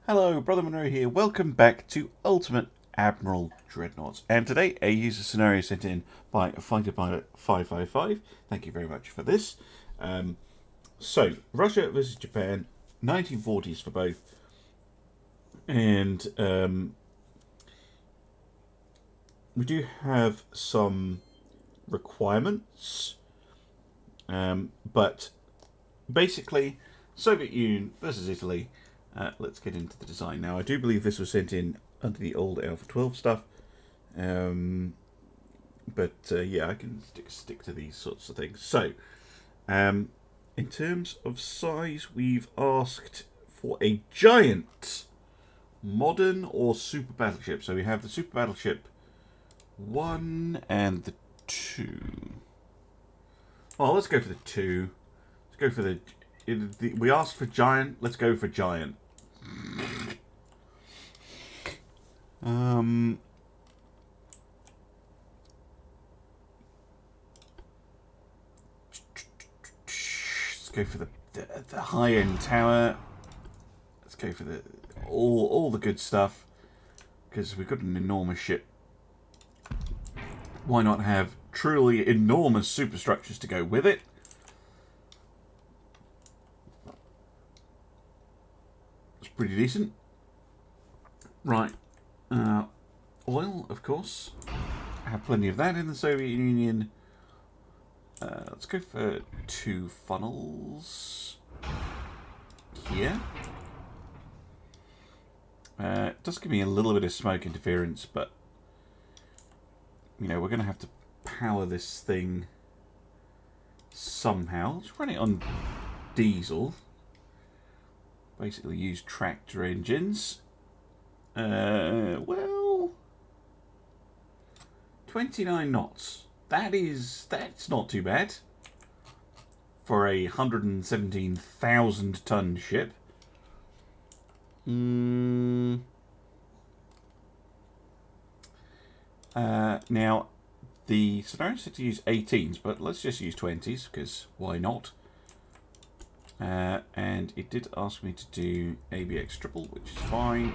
Hello, Brother Monroe here. Welcome back to Ultimate Admiral Dreadnoughts. And today, a user scenario sent in by Fighter Pilot 555. Thank you very much for this. So, Russia versus Japan, 1940s for both. And we do have some requirements. But basically, Soviet Union versus Italy. Let's get into the design now. I do believe this was sent in under the old Alpha 12 stuff, yeah, I can stick to these sorts of things. So, in terms of size, we've asked for a giant modern or super battleship. So we have the super battleship 1 and the 2. Well, let's go for the 2. Let's go for the we asked for giant. Let's go for giant. Let's go for the high-end tower. Let's go for the all the good stuff, because we've got an enormous ship. Why not have truly enormous superstructures to go with it? It's pretty decent. Right. Oil, of course. I have plenty of that in the Soviet Union. Let's go for 2 funnels here. It does give me a little bit of smoke interference, but you know, we're going to have to power this thing somehow. Let's run it on diesel. Basically use tractor engines. Well, 29 knots. That's not too bad for a 117,000 ton ship. Now, the scenario said to use 18s, but let's just use 20s, because why not? And it did ask me to do MXSvipul, which is fine.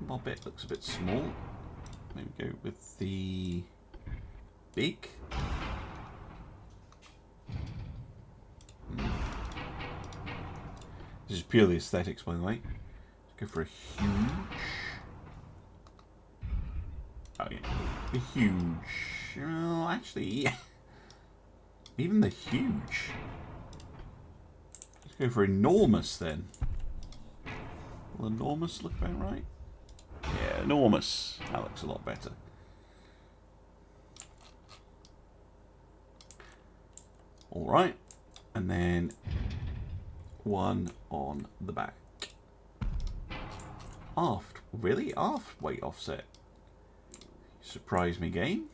My bit looks a bit small. Maybe go with the beak. This is purely aesthetics, by the way. Let's go for a huge. Oh yeah, the huge. Well, actually, even the huge. Let's go for enormous then. Will enormous look about right? Yeah, enormous. That looks a lot better. All right, and then 1 on the back. Aft, really? Aft weight offset. Surprise me, game.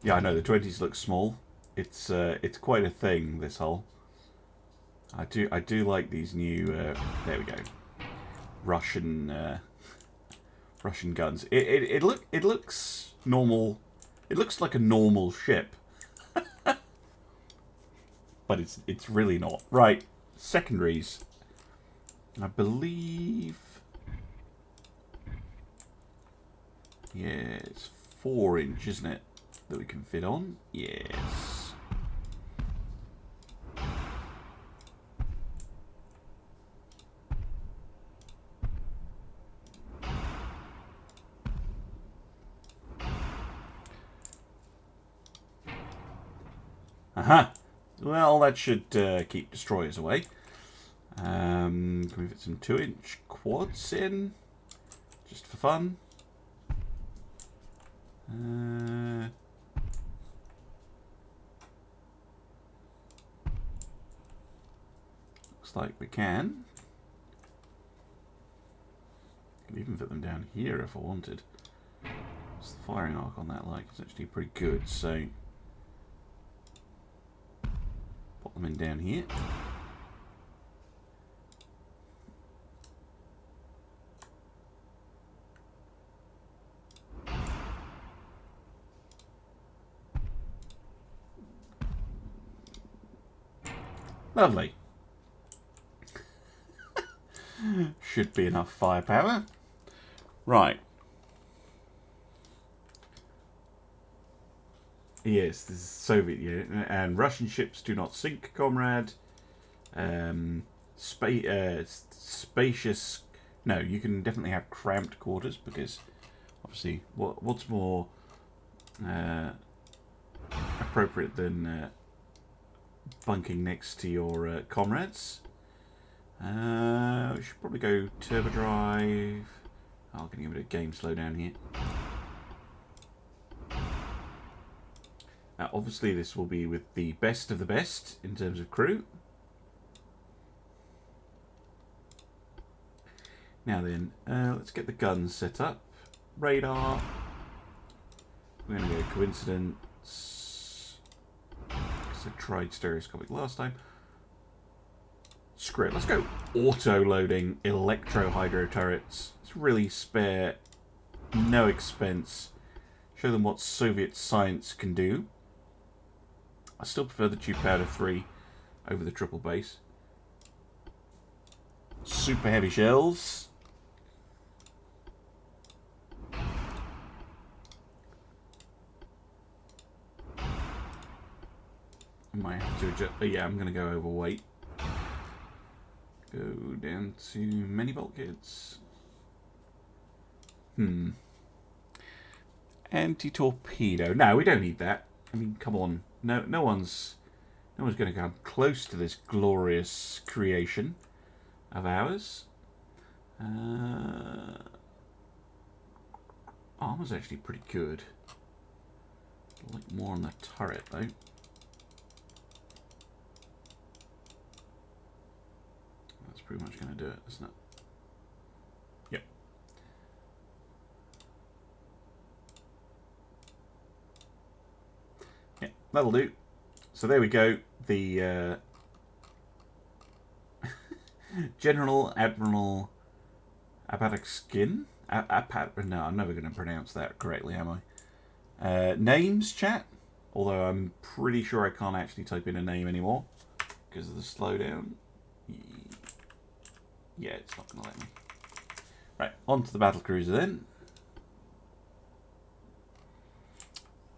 Yeah, I know the 20s look small. It's quite a thing, this hull. I do like these new. There we go. Russian guns. It looks normal. It looks like a normal ship, but it's really not. Right, secondaries. I believe. Yeah, it's 4-inch, isn't it? That we can fit on. Yes. Aha! Well, that should keep destroyers away. Can we fit some 2-inch quads in? Just for fun. Looks like we can. Could even fit them down here if I wanted. What's the firing arc on that like? It's actually pretty good, so pop them in down here. Lovely. Should be enough firepower. Right. Yes, this is Soviet unit. And Russian ships do not sink, comrade. Spacious. No, you can definitely have cramped quarters because obviously what's more appropriate than bunking next to your comrades. We should probably go turbo drive. I'm going to give it a game slowdown here. Obviously this will be with the best of the best in terms of crew. Now then, let's get the guns set up. Radar. We're going to go coincidence. Because I tried stereoscopic last time. Screw it. Let's go auto-loading electro-hydro turrets. It's really spare, no expense. Show them what Soviet science can do. I still prefer the tube powder 3 over the triple base. Super heavy shells. I might have to adjust. Yeah, I'm going to go overweight. Go down to many bulkheads. Anti-torpedo. No, we don't need that. I mean, come on. No one's going to come close to this glorious creation of ours. Armor's actually pretty good. I'd like more on the turret though. That's pretty much going to do it, isn't it? Yep. Yeah, that'll do. So there we go. The General Admiral Alerik. No, I'm never going to pronounce that correctly, am I? Names, chat. Although I'm pretty sure I can't actually type in a name anymore because of the slowdown. Yeah, it's not going to let me. Right, on to the battlecruiser then.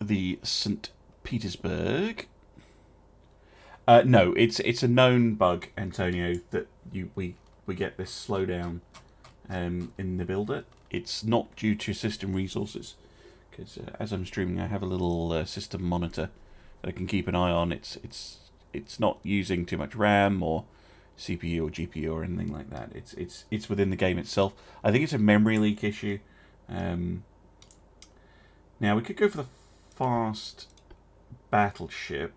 The St. Petersburg. No, it's a known bug, Antonio, that we get this slowdown in the builder. It's not due to system resources, because as I'm streaming, I have a little system monitor that I can keep an eye on. It's not using too much RAM or CPU or GPU or anything like that. It's within the game itself. I think it's a memory leak issue. Now we could go for the fast battleship,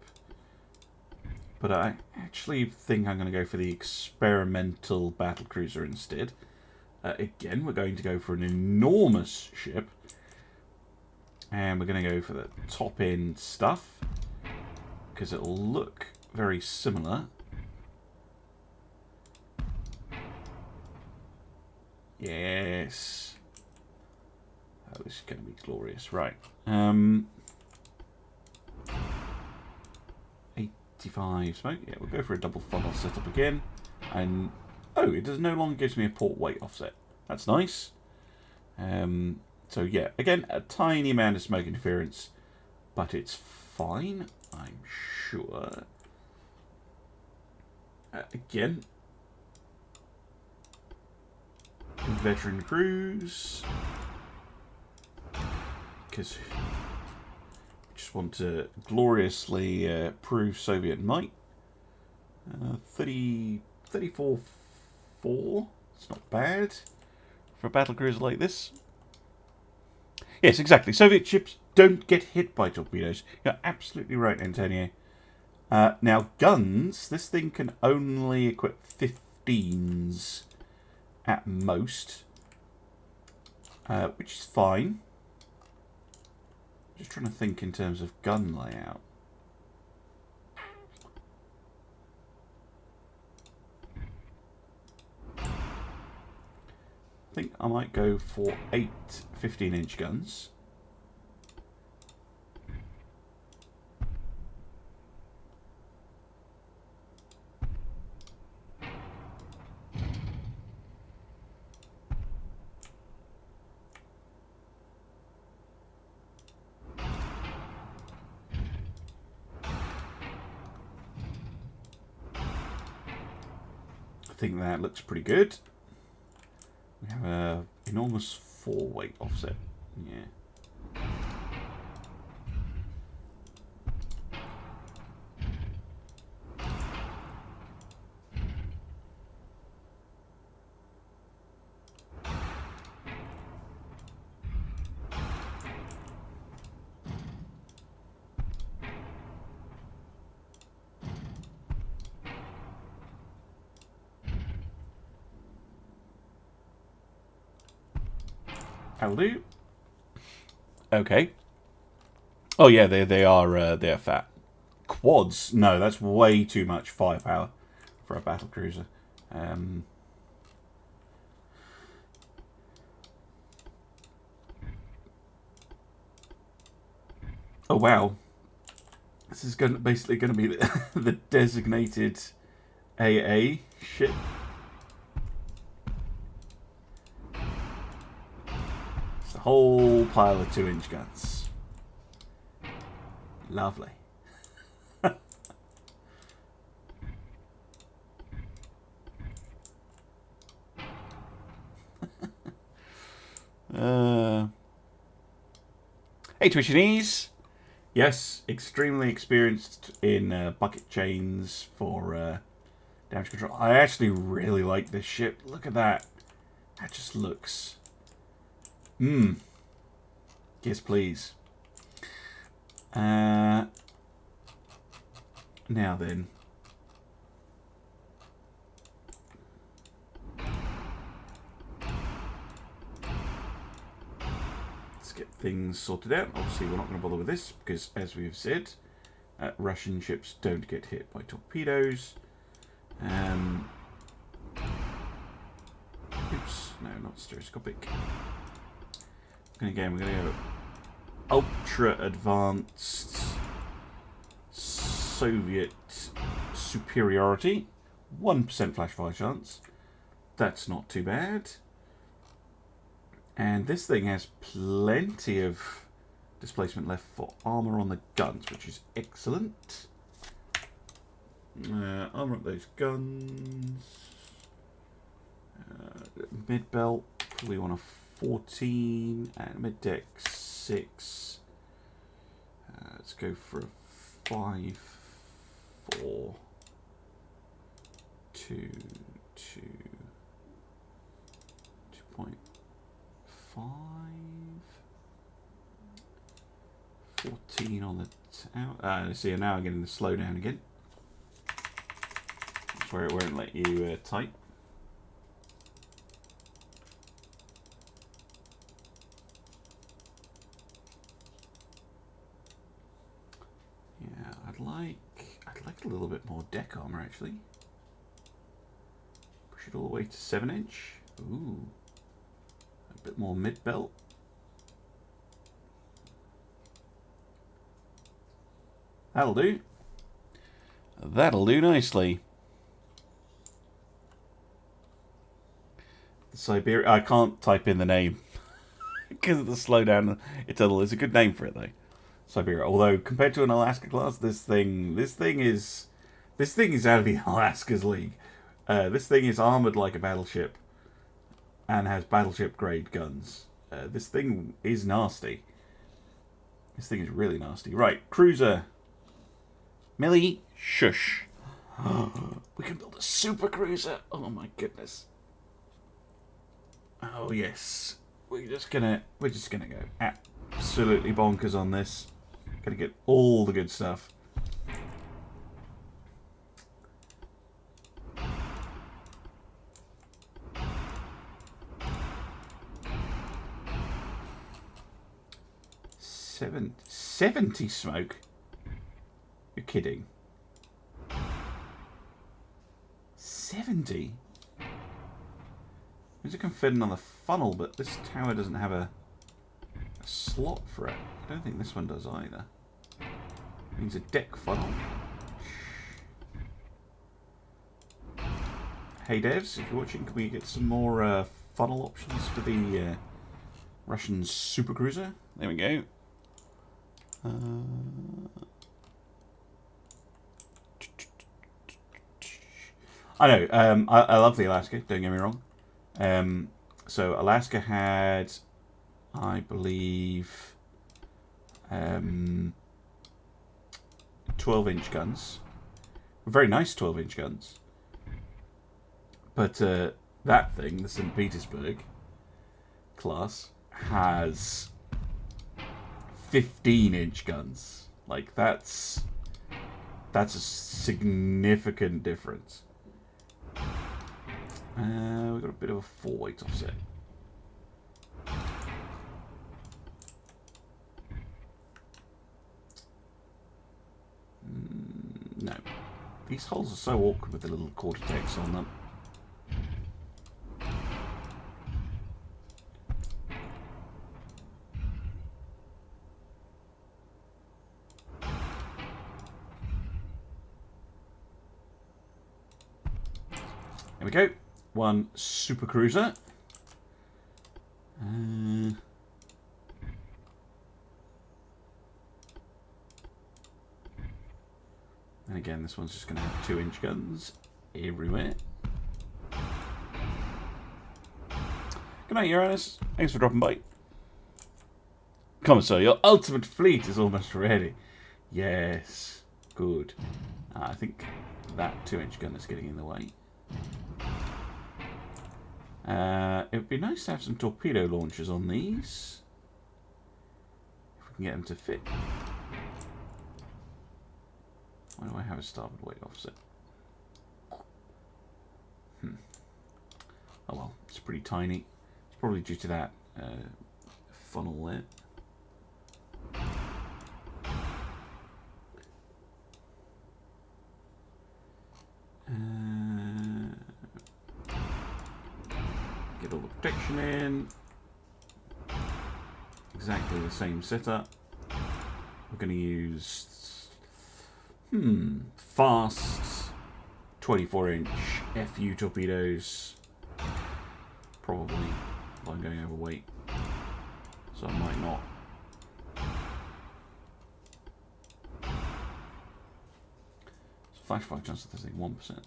but I actually think I'm going to go for the experimental battlecruiser instead. Again, we're going to go for an enormous ship, and we're going to go for the top end stuff because it'll look very similar. Yes. Oh, this is going to be glorious. Right. 85 smoke. Yeah, we'll go for a double funnel setup again. And oh, it does no longer gives me a port weight offset. That's nice. So yeah, again, a tiny amount of smoke interference, but it's fine, I'm sure. Again, veteran crews, because we just want to gloriously prove Soviet might. 34-4, it's not bad for a battlecruiser like this. Yes, exactly. Soviet ships don't get hit by torpedoes. You're absolutely right, Antonio. Now, guns, this thing can only equip 15s at most, which is fine. Just trying to think in terms of gun layout. I think I might go for 8 15-inch guns. I think that looks pretty good. We have an enormous 4-weight offset. Yeah. That'll do. Okay. Oh yeah, they are fat. Quads? No, that's way too much firepower for a battle cruiser. Oh wow, this is basically going to be the designated AA ship. It's a whole pile of 2-inch guns. Lovely. Hey Twitchyknees. Yes, extremely experienced in bucket chains for damage control. I actually really like this ship. Look at that. That just looks... Yes, please. Now then. Let's get things sorted out. Obviously, we're not going to bother with this because, as we've said, Russian ships don't get hit by torpedoes. Oops, no, not stereoscopic. Again, we're going to go ultra advanced Soviet superiority. 1% flash fire chance. That's not too bad. And this thing has plenty of displacement left for armor on the guns, which is excellent. Armor up those guns. Mid belt, probably want a 14, and mid deck 6. Let's go for a 5, 4, 2, 2.5, 14 on the tower. See, now I'm getting the slowdown again. That's where it won't let you type. Yeah, I'd like a little bit more deck armor actually. Push it all the way to 7-inch. Ooh, a bit more mid belt. That'll do. That'll do nicely. Siberia. I can't type in the name because of the slowdown. It's a good name for it though. Siberia. Although compared to an Alaska class, this thing is out of the Alaska's league. This thing is armored like a battleship and has battleship grade guns. This thing is nasty. This thing is really nasty. Right, cruiser. Millie, shush. We can build a super cruiser. Oh my goodness. Oh yes. We're just gonna go absolutely bonkers on this. Gonna get all the good stuff. 70 smoke? You're kidding. 70? There's a confident on the funnel, but this tower doesn't have a slot for it. I don't think this one does either. It needs a deck funnel. Hey devs, if you're watching, can we get some more funnel options for the Russian supercruiser? There we go. I know, I love the Alaska, don't get me wrong. So Alaska had, I believe, 12-inch guns. Very nice 12-inch guns. But that thing, the St. Petersburg class, has 15-inch guns. Like, that's a significant difference. We've got a bit of a 4-weight offset. No. These holes are so awkward with the little quarter decks on them. There we go. One supercruiser. And again, this one's just going to have 2-inch guns everywhere. Good night, Uranus. Thanks for dropping by. Commissar, your ultimate fleet is almost ready. Yes. Good. I think that 2-inch gun is getting in the way. It would be nice to have some torpedo launchers on these. If we can get them to fit. Why do I have a starboard weight offset? Oh well, it's pretty tiny. It's probably due to that funnel there. Get all the protection in. Exactly the same setup. We're going to use fast 24-inch FU torpedoes. Probably I'm going overweight, so I might not. Flash fire chance of this thing 1%.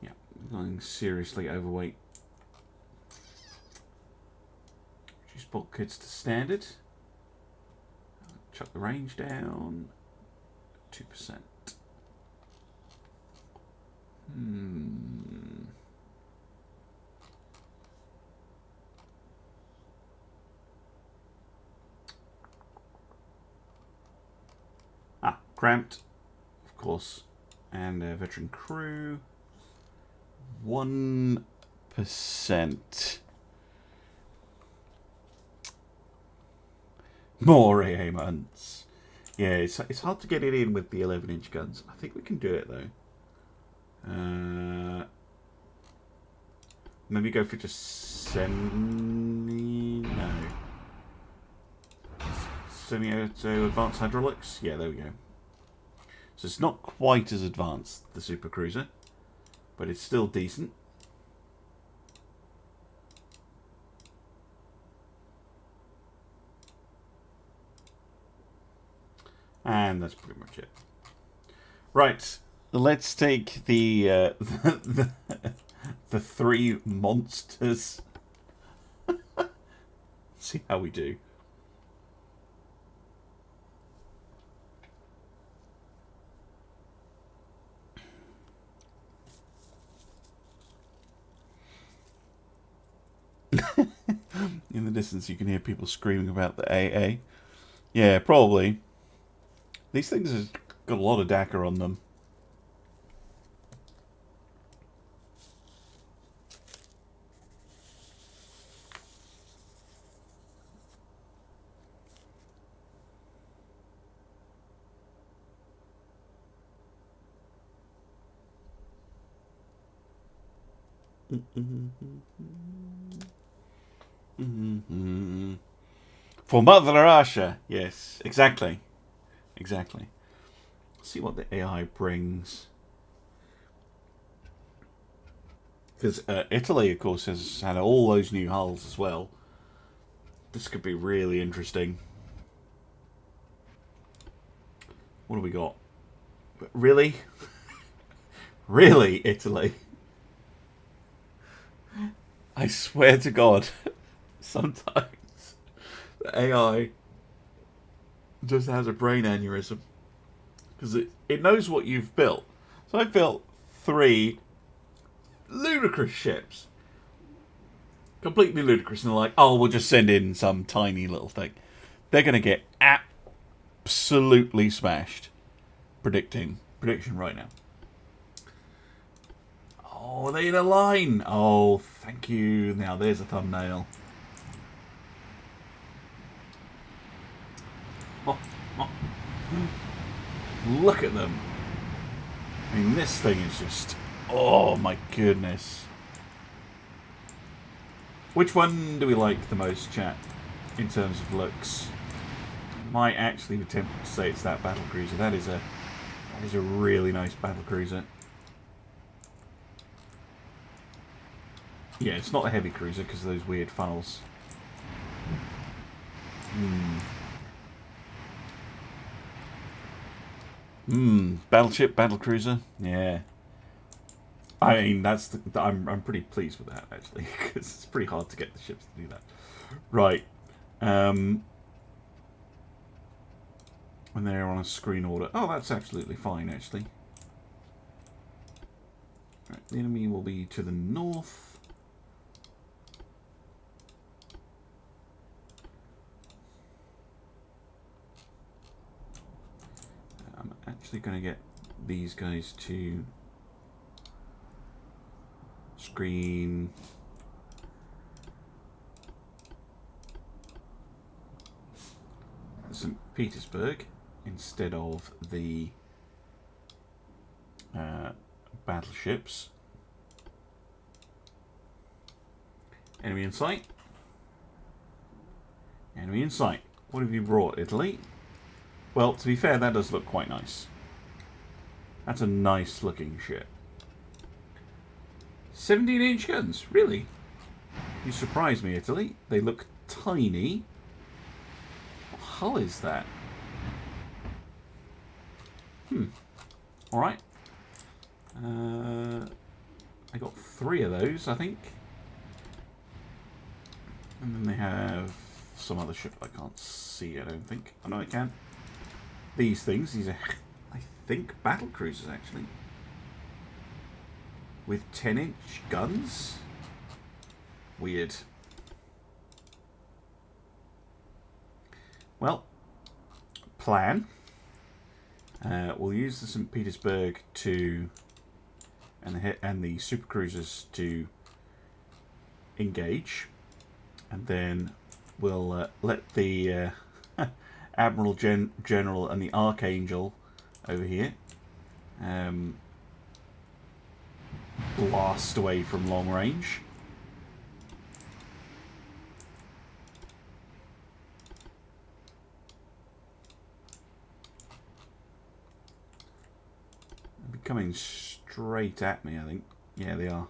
Yeah, going seriously overweight. Reduce bulkheads to standard. Chuck the range down 2%. Cramped, of course, and veteran crew 1%. More AA months. Yeah, it's hard to get it in with the 11-inch guns. I think we can do it though. Maybe go for just semi-auto advanced hydraulics. Yeah, there we go. So it's not quite as advanced, the supercruiser, but it's still decent. And that's pretty much it. Right, let's take the the three monsters. See how we do. In the distance, you can hear people screaming about the AA. Yeah, probably. These things have got a lot of DACA on them. For Mother Russia. Yes, exactly. Exactly. Let's see what the AI brings. Because Italy, of course, has had all those new hulls as well. This could be really interesting. What have we got? Really? Really, Italy? I swear to God, sometimes the AI just has a brain aneurysm. Because it knows what you've built. So I built 3 ludicrous ships. Completely ludicrous. And they're like, oh, we'll just send in some tiny little thing. They're going to get absolutely smashed. Prediction right now. Oh, they in a line. Oh, thank you. Now there's a thumbnail. Oh, oh. Look at them. I mean, this thing is just... Oh, my goodness. Which one do we like the most, chat, in terms of looks? Might actually be tempted to say it's that battlecruiser. That is a really nice battlecruiser. Yeah, it's not a heavy cruiser because of those weird funnels. Battleship, battlecruiser. Yeah. I mean, I'm pretty pleased with that, actually, because it's pretty hard to get the ships to do that. Right. When they're on a screen order. Oh, that's absolutely fine, actually. Right, the enemy will be to the north. I'm actually going to get these guys to screen St. Petersburg instead of the battleships. Enemy in sight. Enemy in sight. What have you brought, Italy? Well, to be fair, that does look quite nice. That's a nice looking ship. 17-inch guns, really? You surprised me, Italy. They look tiny. What hull is that? Alright. I got 3 of those, I think. And then they have some other ship I can't see, I don't think. Oh no, I can. These things, these are, I think, battle cruisers, actually. With 10-inch guns? Weird. Well, plan. We'll use the St. Petersburg to and the super cruisers to engage, and then we'll let the Admiral General and the Archangel over here blast away from long range. They'll be coming straight at me, I think. Yeah, they are.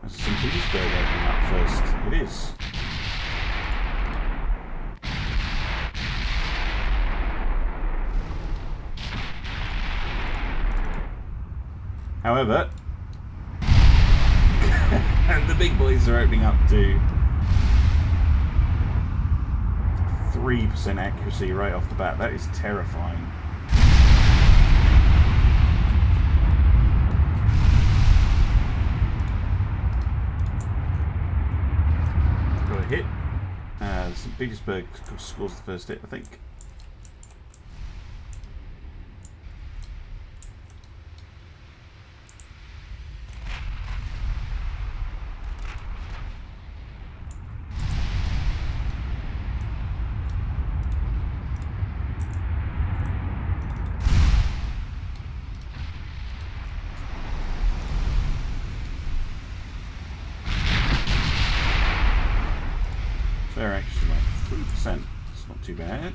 That's St. Petersburg opening up first. It is. However, the big boys are opening up to 3% accuracy right off the bat. That is terrifying. Got a hit. St. Petersburg scores the first hit, I think. 100%. It's not too bad.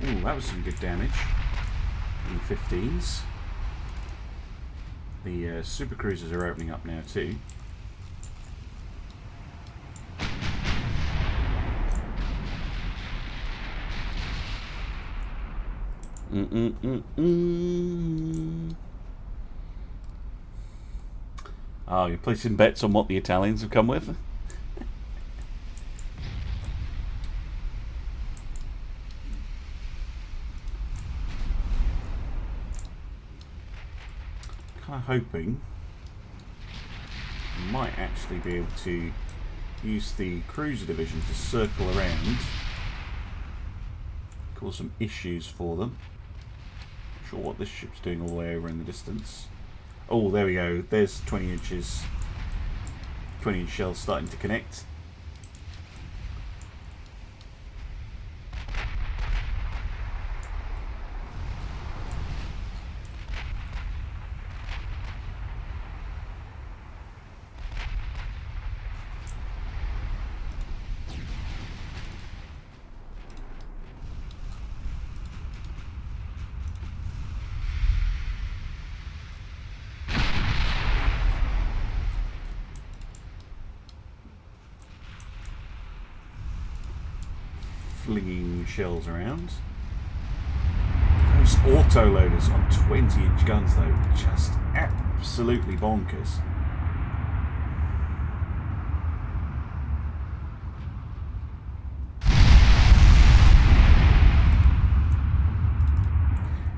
Ooh, that was some good damage. In 15s. The super cruisers are opening up now too. Oh, you're placing bets on what the Italians have come with? Kind of hoping we might actually be able to use the cruiser division to circle around, cause some issues for them. Not sure what this ship's doing all the way over in the distance. Oh, there we go. There's 20 inches. 20-inch shells starting to connect. Flinging shells around. Those auto-loaders on 20-inch guns though, just absolutely bonkers.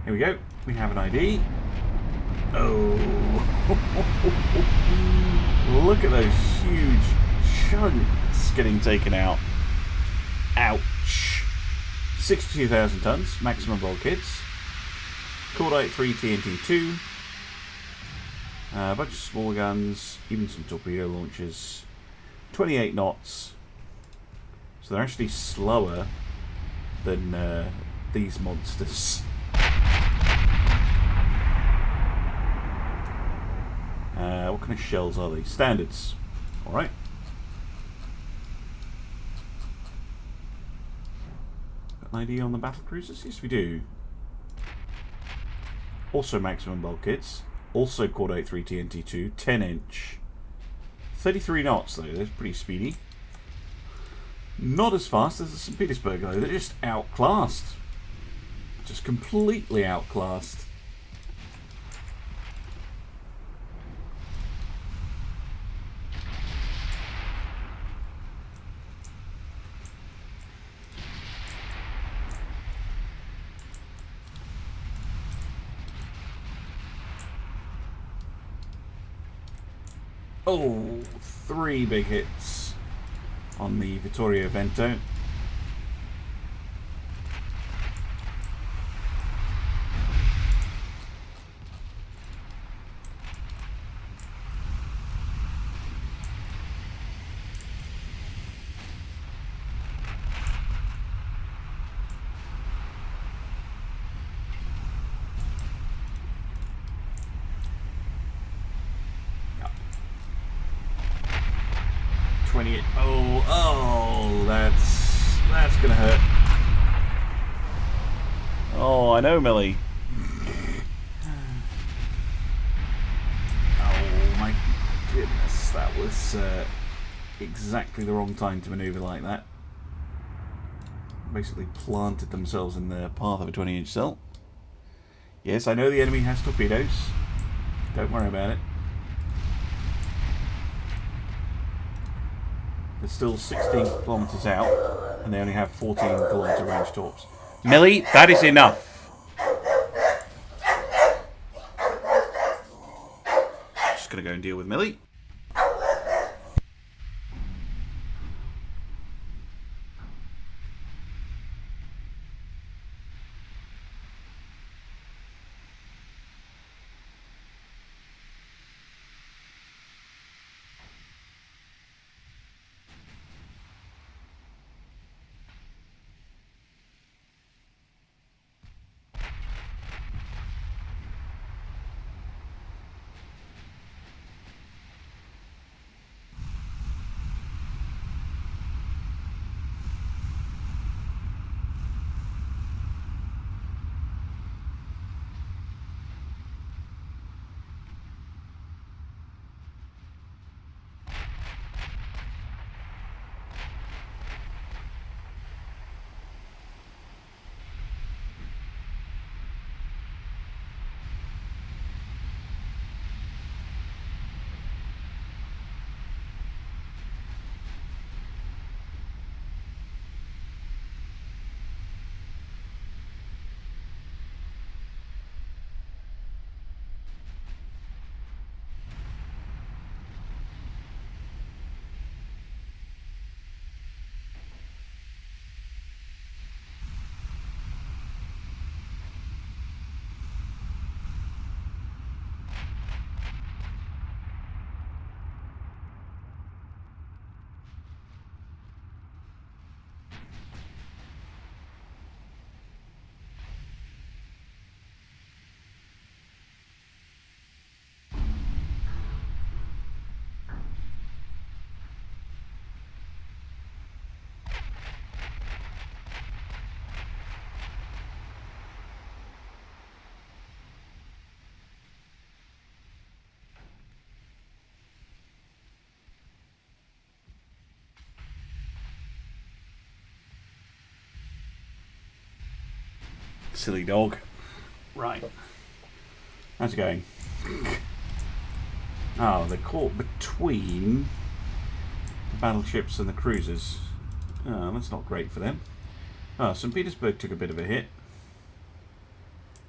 Here we go, we have an ID. Oh, look at those huge chunks getting taken out. Ouch. 62,000 tons, maximum bulkheads. Cordite 3 TNT 2. A bunch of small guns, even some torpedo launchers. 28 knots. So they're actually slower than these monsters. What kind of shells are they? Standards. Alright. An ID on the battle cruisers? Yes, we do. Also maximum bulkheads. Also Cordite 3 TNT 2. 10-inch. 33 knots though. That's pretty speedy. Not as fast as the St. Petersburg though. They're just outclassed. Just completely outclassed. Oh, 3 big hits on the Vittorio Vento. Oh, that's gonna hurt. Oh, I know, Millie. Oh my goodness, that was exactly the wrong time to maneuver like that. Basically planted themselves in the path of a 20-inch cell. Yes, I know the enemy has torpedoes. Don't worry about it. They're still 16 kilometers out, and they only have 14 kilometer range torps. Millie, that is enough. going to go and deal with Millie. Silly dog. Right. How's it going? Oh, they're caught between the battleships and the cruisers. Oh, that's not great for them. Oh, St. Petersburg took a bit of a hit.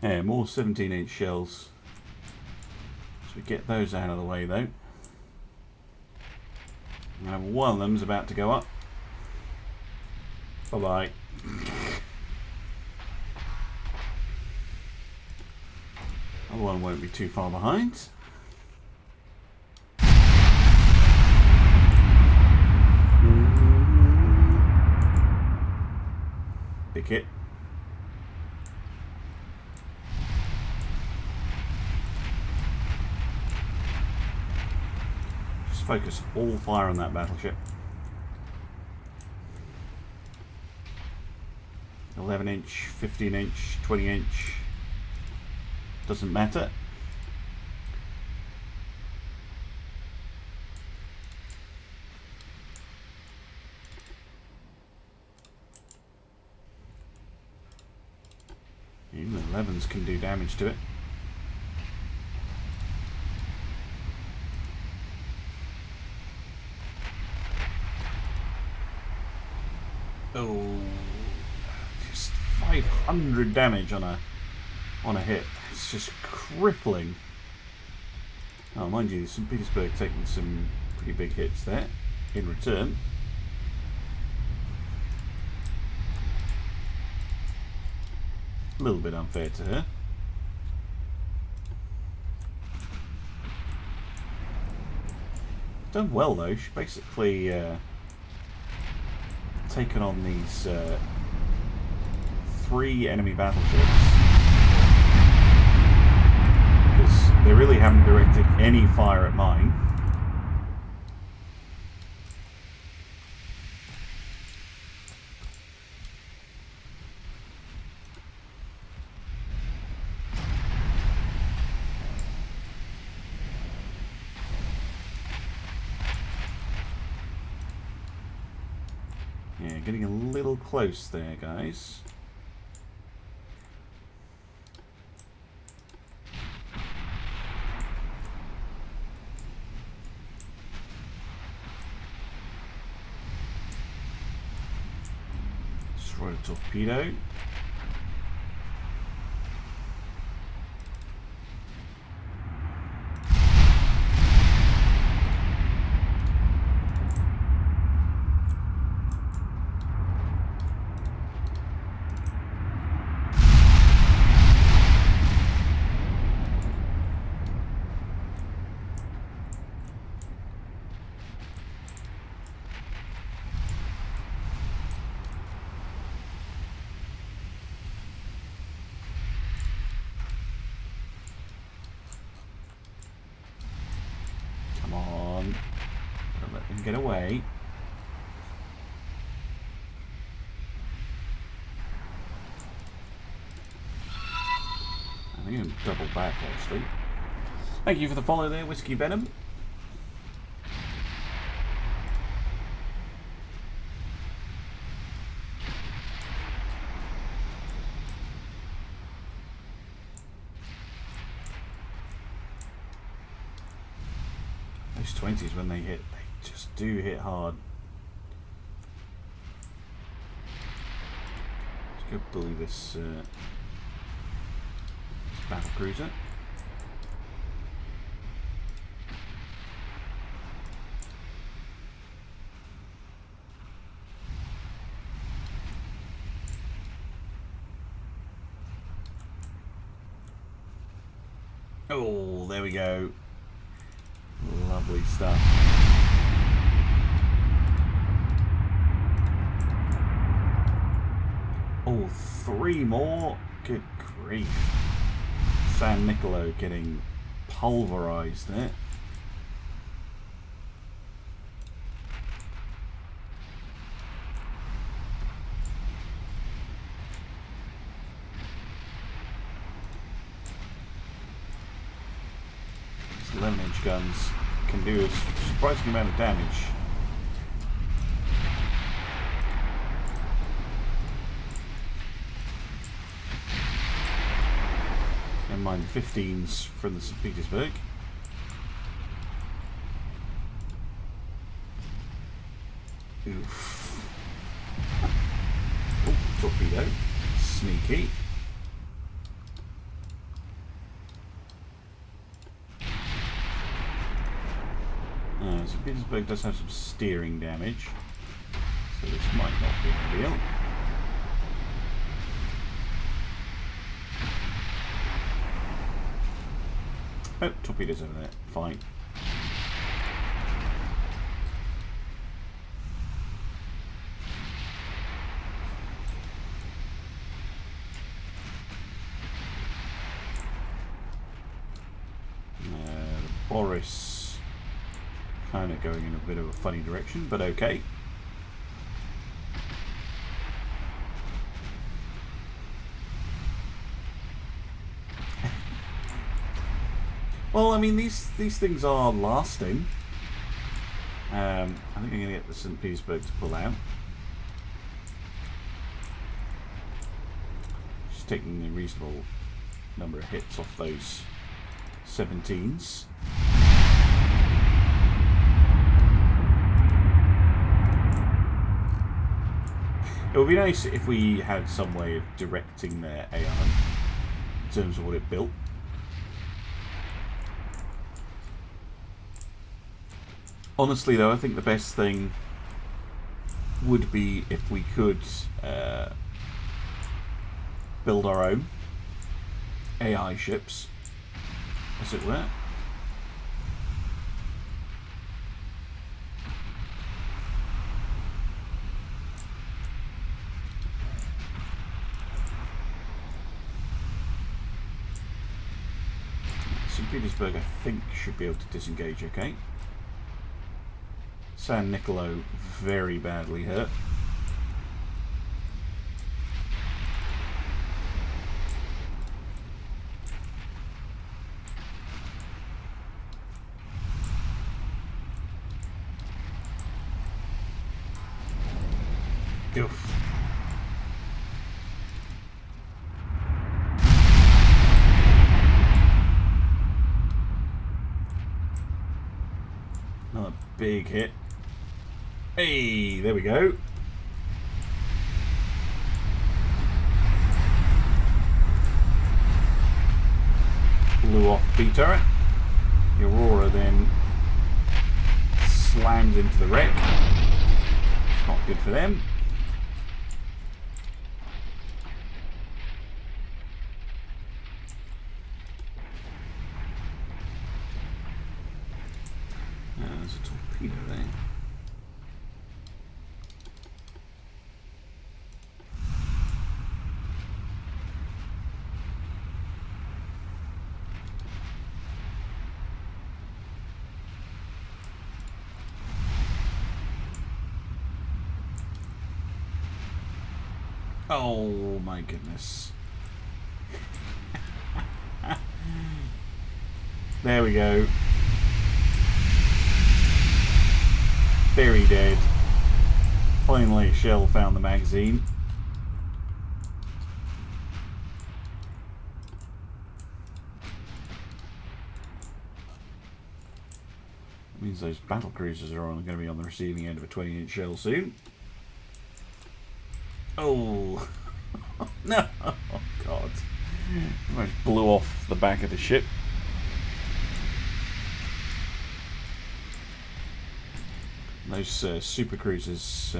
Yeah, more 17-inch shells. So we get those out of the way, though. And one of them's about to go up. Bye-bye. Other one won't be too far behind. Big hit. Just focus all fire on that battleship. 11-inch, 15-inch, 20-inch. Doesn't matter. Even the 11s can do damage to it. Oh, just 500 damage on a hit. It's just crippling. Oh, mind you, St. Petersburg taking some pretty big hits there in return. A little bit unfair to her. Done well though. She basically taken on these 3 enemy battleships. Because they really haven't directed any fire at mine. Yeah, getting a little close there, guys. Destroy the torpedo. get away. I think I'm double back, actually. Thank you for the follow there, Whiskey Venom. Those 20s, when they hit, they just do hit hard. Let's go bully this battle cruiser. Oh, there we go. Lovely stuff. Oh, 3 more? Good grief. San Nicolo getting pulverized there. These 11-inch guns can do a surprising amount of damage. Never mind the 15s from the St. Petersburg. Oof. Oh, torpedo. Sneaky. St. Petersburg does have some steering damage, so this might not be ideal. Oh, torpedoes over there. Fine. Boris kind of going in a bit of a funny direction, but okay. Well, I mean, these things are lasting. I think I'm going to get the St. Petersburg to pull out. Just taking a reasonable number of hits off those 17s. It would be nice if we had some way of directing their AI in terms of what it built. Honestly though, I think the best thing would be if we could build our own AI ships, as it were. St. Petersburg, I think, should be able to disengage okay. San Nicolo very badly hurt. Oof. Another big hit. Hey, there we go. Blew off B turret. The Aurora then slams into the wreck. It's not good for them. There's a torpedo there. Oh my goodness. There we go. Very dead. Finally, Shell found the magazine. That means those battle cruisers are going to be on the receiving end of a 20-inch shell soon. Oh no! Oh god! Almost blew off the back of the ship. Those super cruisers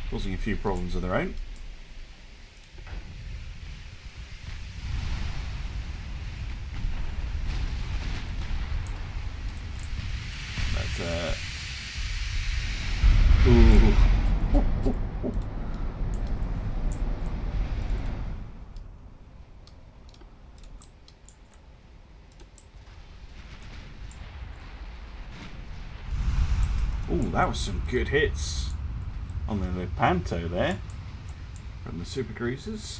causing a few problems of their own. But ooh. Ooh, that was some good hits on the Panto there from the super cruisers.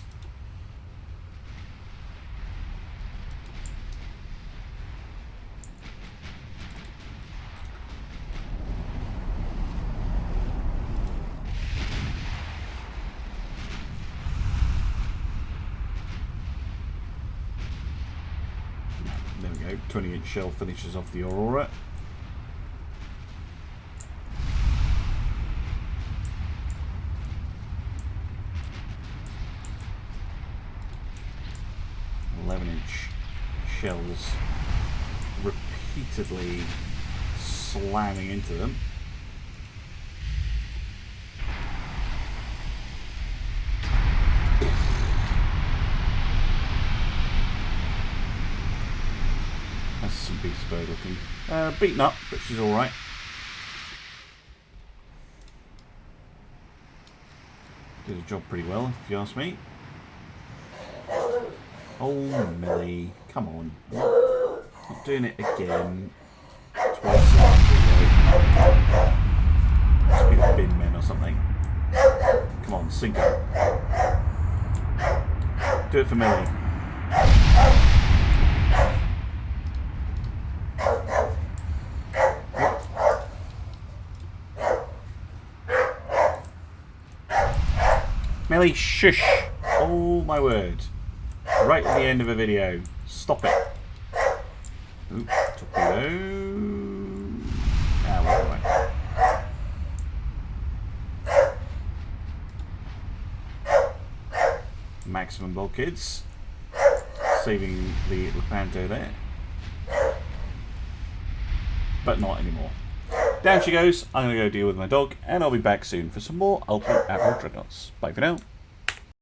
There we go, 20-inch shell finishes off the Aurora. Shells repeatedly slamming into them. That's some beast bird looking. Beaten up, but she's alright. Did a job pretty well, if you ask me. Oh, Millie, come on. Not doing it again. Twice must be the bin men or something. Come on, sink it. Do it for Millie. Millie, shush! Oh my word. Right at the end of a video. Stop it. Oop, torpedo. Ah, right. Maximum bulkheads. Saving the Lepanto there. But not anymore. Down she goes. I'm going to go deal with my dog, and I'll be back soon for some more Ultimate Admiral Dreadnoughts. Bye for now.